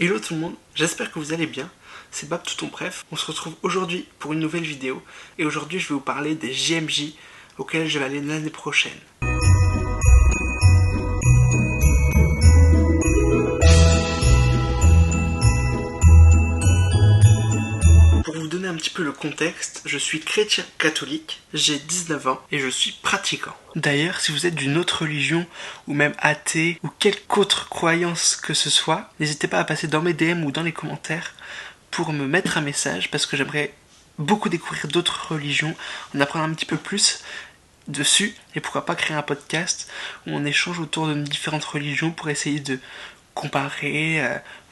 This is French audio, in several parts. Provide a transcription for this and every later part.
Hello tout le monde, j'espère que vous allez bien, c'est Bab tout ton bref. On se retrouve aujourd'hui pour une nouvelle vidéo et aujourd'hui je vais vous parler des JMJ auxquels je vais aller l'année prochaine. Pour vous donner un petit peu le contexte, je suis chrétien catholique, j'ai 19 ans et je suis pratiquant. D'ailleurs, si vous êtes d'une autre religion ou même athée ou quelque autre croyance que ce soit, n'hésitez pas à passer dans mes DM ou dans les commentaires pour me mettre un message parce que j'aimerais beaucoup découvrir d'autres religions, en apprendre un petit peu plus dessus et pourquoi pas créer un podcast où on échange autour de différentes religions pour essayer de comparer,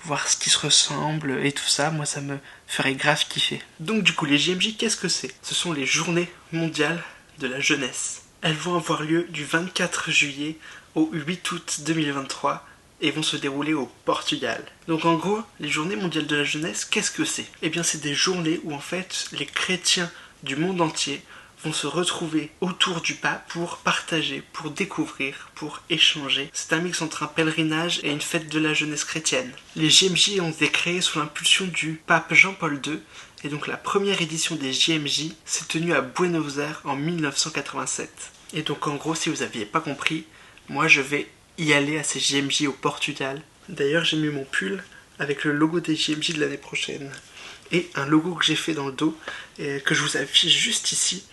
voir ce qui se ressemble et tout ça. Moi ça me ferait grave kiffer. Donc du coup les JMJ, qu'est-ce que c'est? Ce sont les journées mondiales de la jeunesse. Elles vont avoir lieu du 24 juillet au 8 août 2023 et vont se dérouler au Portugal. Donc en gros, les journées mondiales de la jeunesse, qu'est-ce que c'est? Eh bien c'est des journées où en fait les chrétiens du monde entier vont se retrouver autour du pape pour partager, pour découvrir, pour échanger. C'est un mix entre un pèlerinage et une fête de la jeunesse chrétienne. Les JMJ ont été créés sous l'impulsion du pape Jean-Paul II et donc la première édition des JMJ s'est tenue à Buenos Aires en 1987. Et donc en gros, si vous n'aviez pas compris, moi je vais y aller à ces JMJ au Portugal. D'ailleurs j'ai mis mon pull avec le logo des JMJ de l'année prochaine et un logo que j'ai fait dans le dos et que je vous affiche juste ici.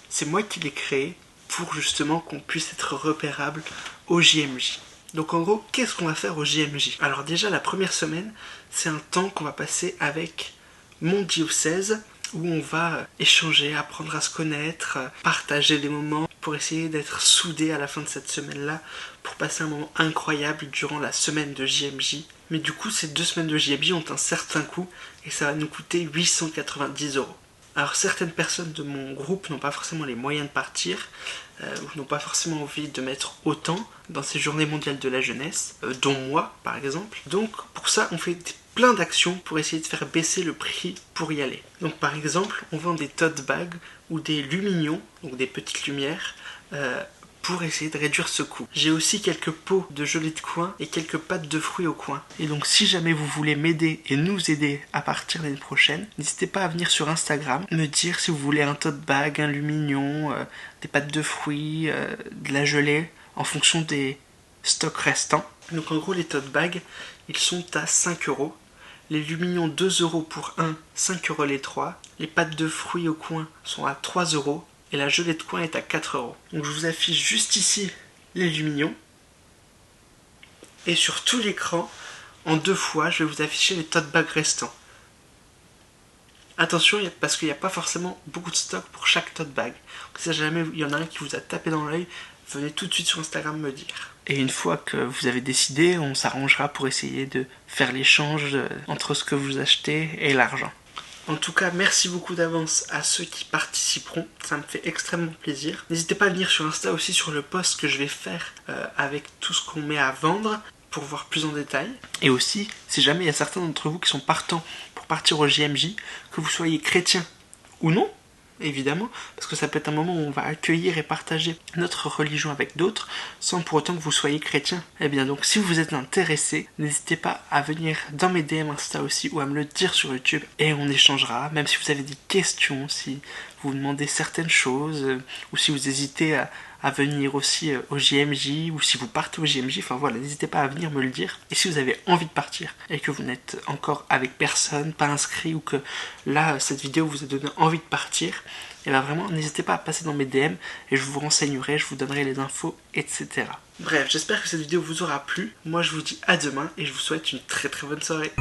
C'est moi qui l'ai créé pour justement qu'on puisse être repérable au JMJ. Donc en gros, qu'est-ce qu'on va faire au JMJ? Alors déjà la première semaine, c'est un temps qu'on va passer avec mon diocèse où on va échanger, apprendre à se connaître, partager des moments pour essayer d'être soudés à la fin de cette semaine-là pour passer un moment incroyable durant la semaine de JMJ. Mais du coup, ces 2 semaines de JMJ ont un certain coût et ça va nous coûter 890 €. Alors certaines personnes de mon groupe n'ont pas forcément les moyens de partir, ou n'ont pas forcément envie de mettre autant dans ces journées mondiales de la jeunesse, dont moi par exemple. Donc pour ça on fait plein d'actions pour essayer de faire baisser le prix pour y aller. Donc par exemple on vend des tote bags ou des lumignons, donc des petites lumières, pour essayer de réduire ce coût. J'ai aussi quelques pots de gelée de coin et quelques pâtes de fruits au coin. Et donc si jamais vous voulez m'aider et nous aider à partir l'année prochaine, n'hésitez pas à venir sur Instagram, me dire si vous voulez un tote bag, un lumignon, des pâtes de fruits, de la gelée, en fonction des stocks restants. Donc en gros les tote bags, ils sont à 5 €. Les lumignons 2 € pour 1, 5 € les 3. Les pâtes de fruits au coin sont à 3 € et la gelée de coin est à 4 €. Donc je vous affiche juste ici les lumignons. Et sur tout l'écran, en 2 fois, je vais vous afficher les tote bags restants. Attention, parce qu'il n'y a pas forcément beaucoup de stock pour chaque tote bag. Donc si jamais il y en a un qui vous a tapé dans l'œil, venez tout de suite sur Instagram me dire. Et une fois que vous avez décidé, on s'arrangera pour essayer de faire l'échange entre ce que vous achetez et l'argent. En tout cas, merci beaucoup d'avance à ceux qui participeront, ça me fait extrêmement plaisir. N'hésitez pas à venir sur Insta aussi sur le post que je vais faire avec tout ce qu'on met à vendre pour voir plus en détail. Et aussi, si jamais il y a certains d'entre vous qui sont partants pour partir au JMJ, que vous soyez chrétien ou non, évidemment, parce que ça peut être un moment où on va accueillir et partager notre religion avec d'autres, sans pour autant que vous soyez chrétien. Et bien donc, si vous êtes intéressé, n'hésitez pas à venir dans mes DM Insta aussi, ou à me le dire sur YouTube, et on échangera, même si vous avez des questions, si vous vous demandez certaines choses, ou si vous hésitez à venir aussi au JMJ, ou si vous partez au JMJ, enfin voilà, n'hésitez pas à venir me le dire. Et si vous avez envie de partir, et que vous n'êtes encore avec personne, pas inscrit, ou que là, cette vidéo vous a donné envie de partir, et bien vraiment, n'hésitez pas à passer dans mes DM, et je vous renseignerai, je vous donnerai les infos, etc. Bref, j'espère que cette vidéo vous aura plu. Moi, je vous dis à demain, et je vous souhaite une très très bonne soirée.